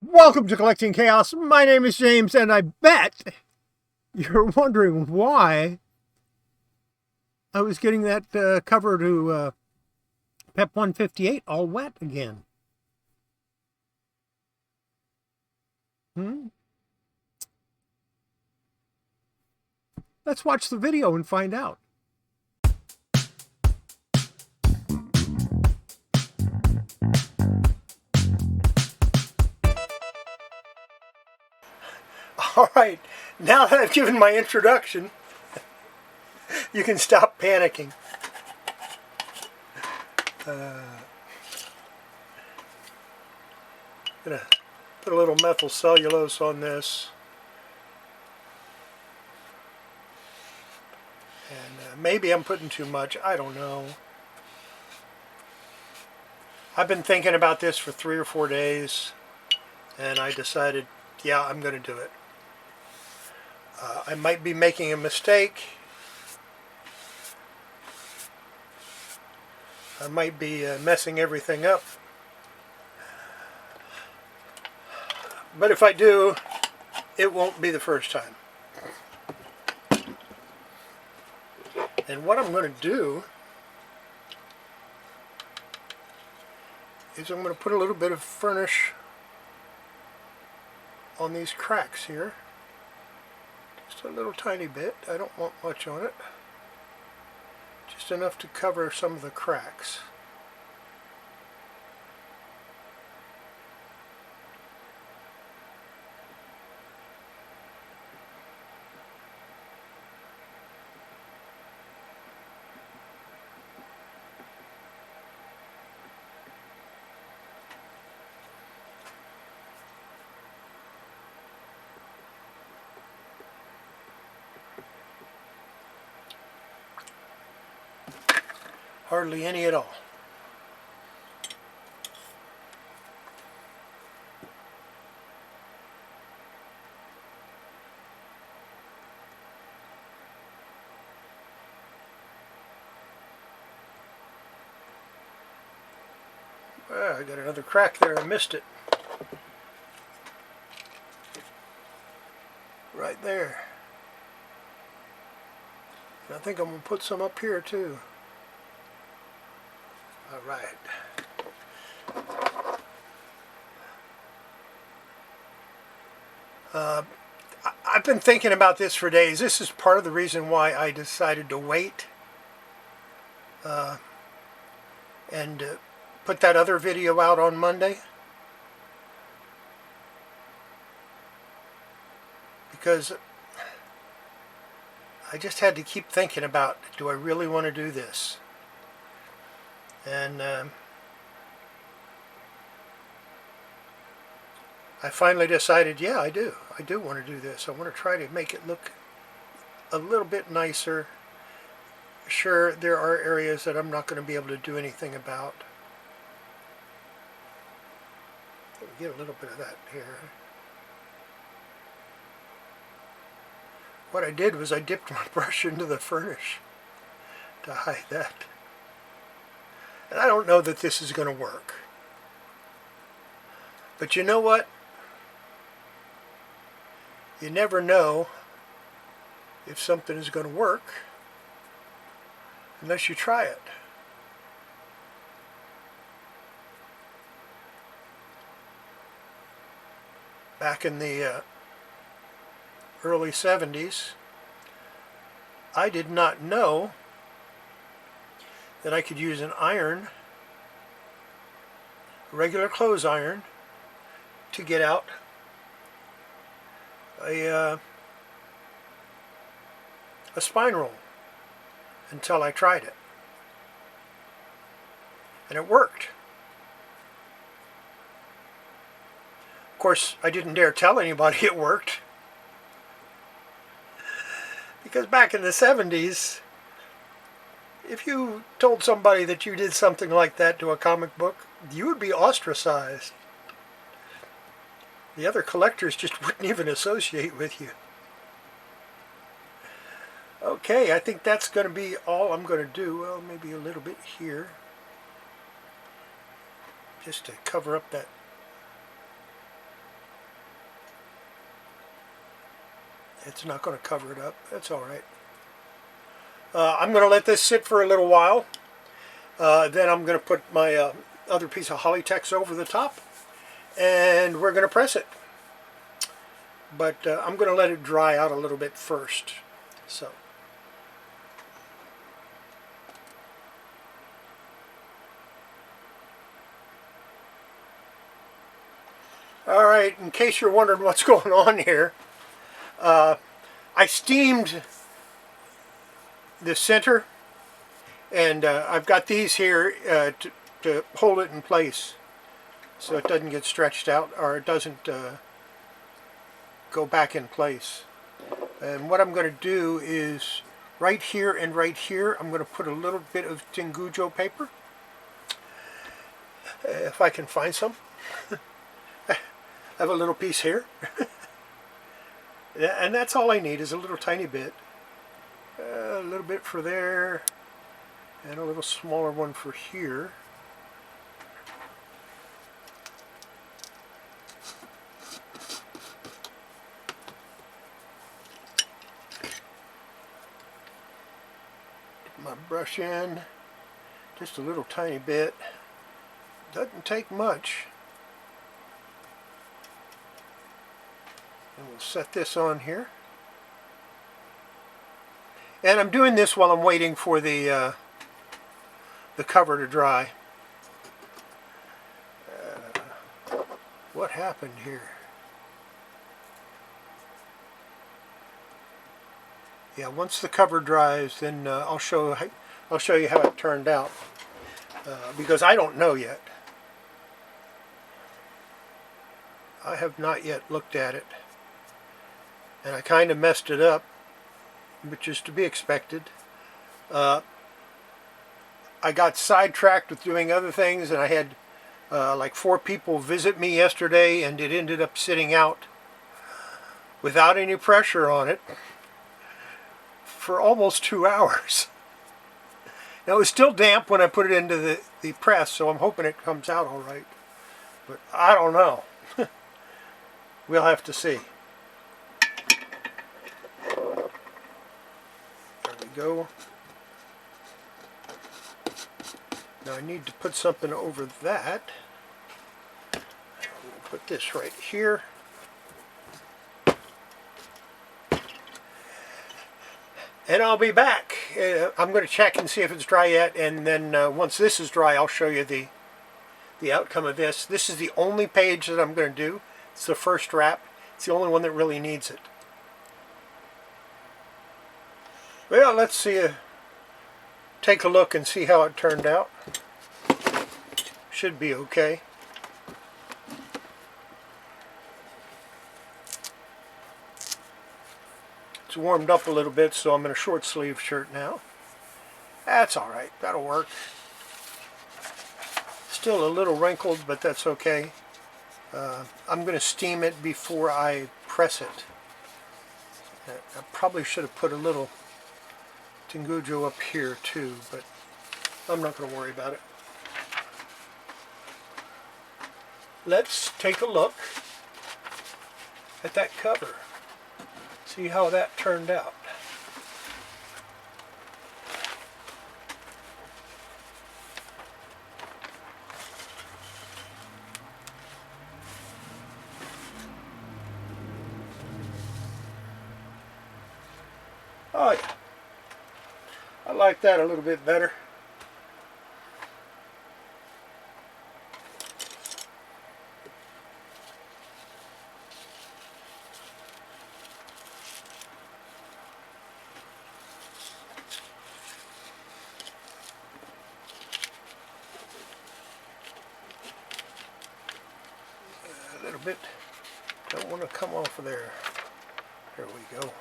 Welcome to Collecting Chaos. My name is James, and I bet you're wondering why I was getting that cover to PEP 158 all wet again. Let's watch the video and find out. All right, now that I've given my introduction, you can stop panicking. Gonna put a little methyl cellulose on this, and maybe I'm putting too much. I don't know. I've been thinking about this for 3 or 4 days, and I decided, yeah, I'm going to do it. I might be making a mistake. I might be messing everything up. But if I do, it won't be the first time. And what I'm going to do is I'm going to put a little bit of furnish on these cracks here. Just a little tiny bit. I don't want much on it. Just enough to cover some of the cracks. Hardly any at all. I got another crack there. I missed it. Right there. And I think I'm going to put some up here too. All right. I've been thinking about this for days. This is part of the reason why I decided to wait and put that other video out on Monday. Because I just had to keep thinking about, do I really want to do this? And I finally decided, yeah, I do. I do want to do this. I want to try to make it look a little bit nicer. Sure, there are areas that I'm not going to be able to do anything about. Let me get a little bit of that here. What I did was I dipped my brush into the furnish to hide that. And I don't know that this is going to work. But you know what? You never know if something is going to work unless you try it. Back in the early 70s, I did not know that I could use an iron, a regular clothes iron, to get out a spine roll until I tried it. And it worked. Of course, I didn't dare tell anybody it worked. Because back in the 70s, if you told somebody that you did something like that to a comic book, you would be ostracized. The other collectors just wouldn't even associate with you. Okay, I think that's going to be all I'm going to do. Well, maybe a little bit here. Just to cover up that It's not going to cover it up. That's all right. I'm going to let this sit for a little while. Then I'm going to put my other piece of Kollecting over the top, and we're going to press it. But I'm going to let it dry out a little bit first. So. Alright, in case you're wondering what's going on here, I steamed the center, and I've got these here to hold it in place so it doesn't get stretched out, or it doesn't go back in place. And what I'm going to do is right here and right here I'm going to put a little bit of Tingujo paper, if I can find some. I have a little piece here. And that's all I need, is a little tiny bit. A little bit for there, and a little smaller one for here. Get my brush in, just a little tiny bit. Doesn't take much. And we'll set this on here. And I'm doing this while I'm waiting for the cover to dry. What happened here? Yeah, once the cover dries, then I'll show you how it turned out, because I don't know yet. I have not yet looked at it. And I kind of messed it up, which is to be expected. I got sidetracked with doing other things, and I had like 4 people visit me yesterday, and it ended up sitting out without any pressure on it for almost 2 hours. Now, it was still damp when I put it into the press, so I'm hoping it comes out all right. But I don't know. We'll have to see. Go. Now I need to put something over that. We'll put this right here. And I'll be back. I'm going to check and see if it's dry yet, and then once this is dry, I'll show you the outcome of this. This is the only page that I'm going to do. It's the first wrap. It's the only one that really needs it. Well, let's see, take a look and see how it turned out. Should be okay. It's warmed up a little bit, so I'm in a short sleeve shirt now. That's alright, that'll work. Still a little wrinkled, but that's okay. I'm going to steam it before I press it. I probably should have put a little Tingujo up here too, but I'm not going to worry about it. Let's take a look at that cover. See how that turned out. Oh yeah. I like that a little bit better. A little bit. Don't want to come off of there. There we go.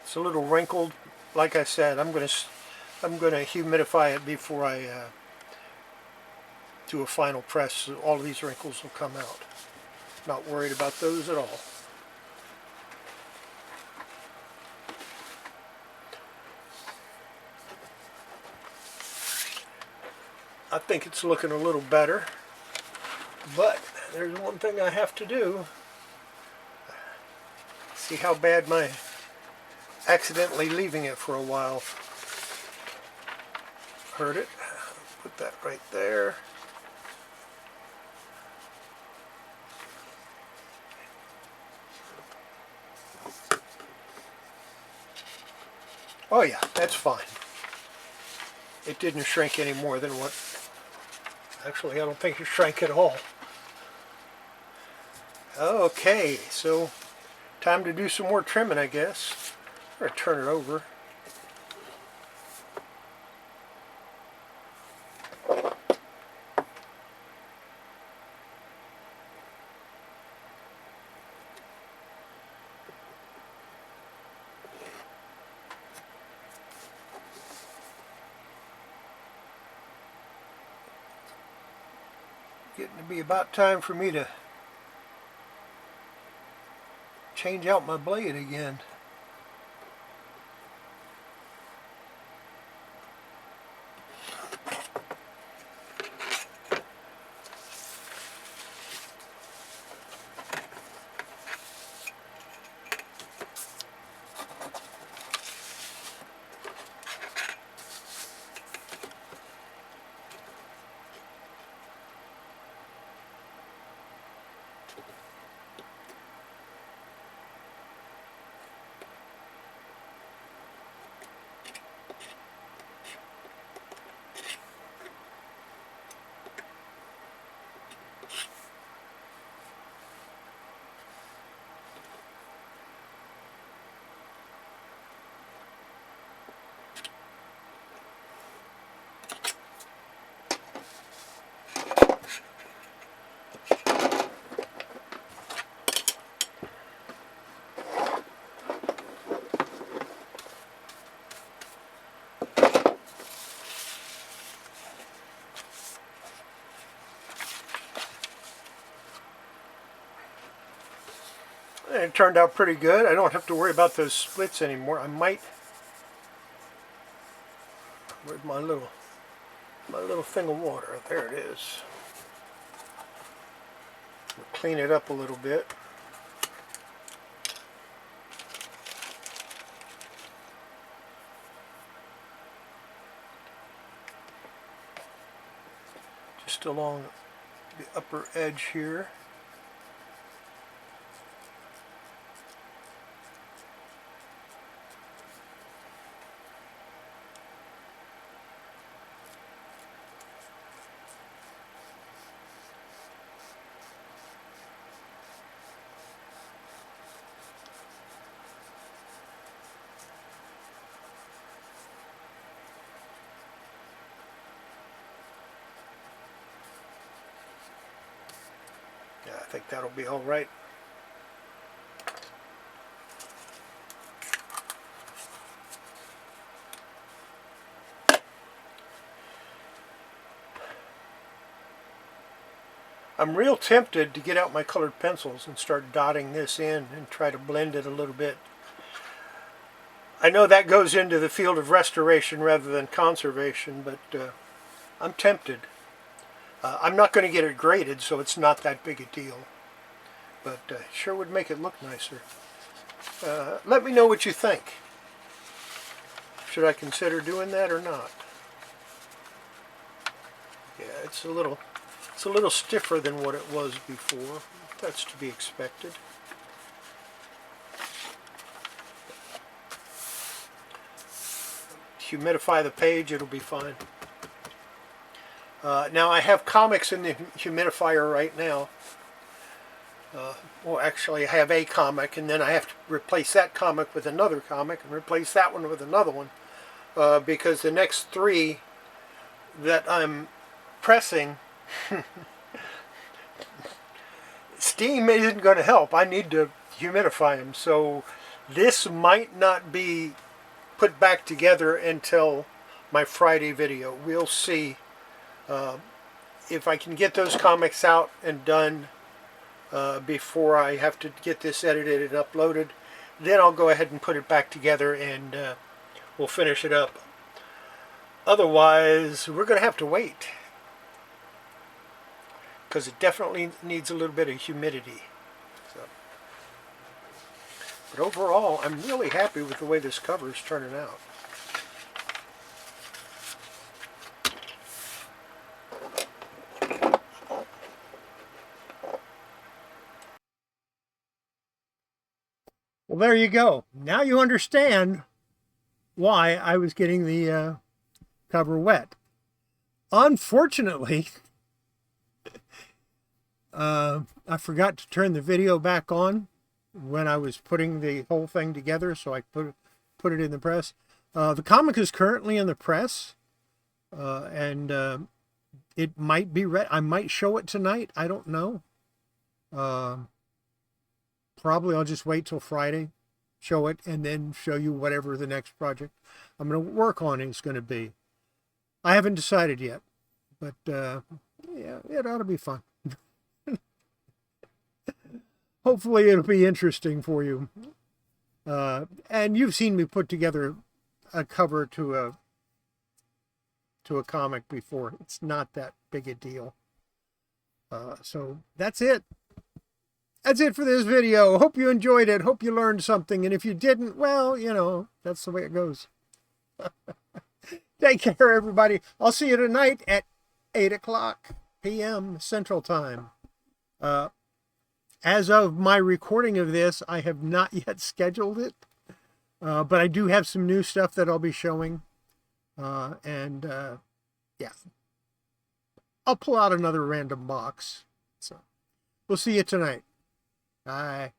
It's a little wrinkled. Like I said, I'm going to humidify it before I do a final press, so all of these wrinkles will come out. Not worried about those at all. I think it's looking a little better, but there's one thing I have to do. See how bad my accidentally leaving it for a while hurt it. Put that right there. Oh yeah, that's fine. It didn't shrink any more than what... Actually, I don't think it shrank at all. Okay, so time to do some more trimming, I guess. I'm going to turn it over. Getting to be about time for me to change out my blade again. And it turned out pretty good. I don't have to worry about those splits anymore. I might... Where's my little thing of water? There it is. We'll clean it up a little bit. Just along the upper edge here. Yeah, I think that'll be all right. I'm real tempted to get out my colored pencils and start dotting this in and try to blend it a little bit. I know that goes into the field of restoration rather than conservation, but I'm tempted. I'm not going to get it graded, so it's not that big a deal. But it sure would make it look nicer. Let me know what you think. Should I consider doing that or not? Yeah, it's a little stiffer than what it was before. That's to be expected. Humidify the page, it'll be fine. Now I have comics in the humidifier right now. Well, actually I have a comic, and then I have to replace that comic with another comic and replace that one with another one, because the next three that I'm pressing, steam isn't going to help. I need to humidify them, so this might not be put back together until my Friday video. We'll see if I can get those comics out and done before I have to get this edited and uploaded. Then I'll go ahead and put it back together and we'll finish it up. Otherwise, we're going to have to wait, because it definitely needs a little bit of humidity. So. But overall, I'm really happy with the way this cover is turning out. Well, there you go. Now you understand why I was getting the cover wet. Unfortunately, I forgot to turn the video back on when I was putting the whole thing together, so I put it in the press. The comic is currently in the press, and it might be ready. I might show it tonight. I don't know. Probably I'll just wait till Friday, show it, and then show you whatever the next project I'm going to work on is going to be. I haven't decided yet, but yeah, it ought to be fun. Hopefully it'll be interesting for you. And you've seen me put together a cover to a comic before. It's not that big a deal. So that's it. That's it for this video. Hope you enjoyed it. Hope you learned something. And if you didn't, well, you know, that's the way it goes. Take care, everybody. I'll see you tonight at 8:00 p.m. Central Time. As of my recording of this, I have not yet scheduled it. But I do have some new stuff that I'll be showing. Yeah. I'll pull out another random box. So we'll see you tonight. Bye.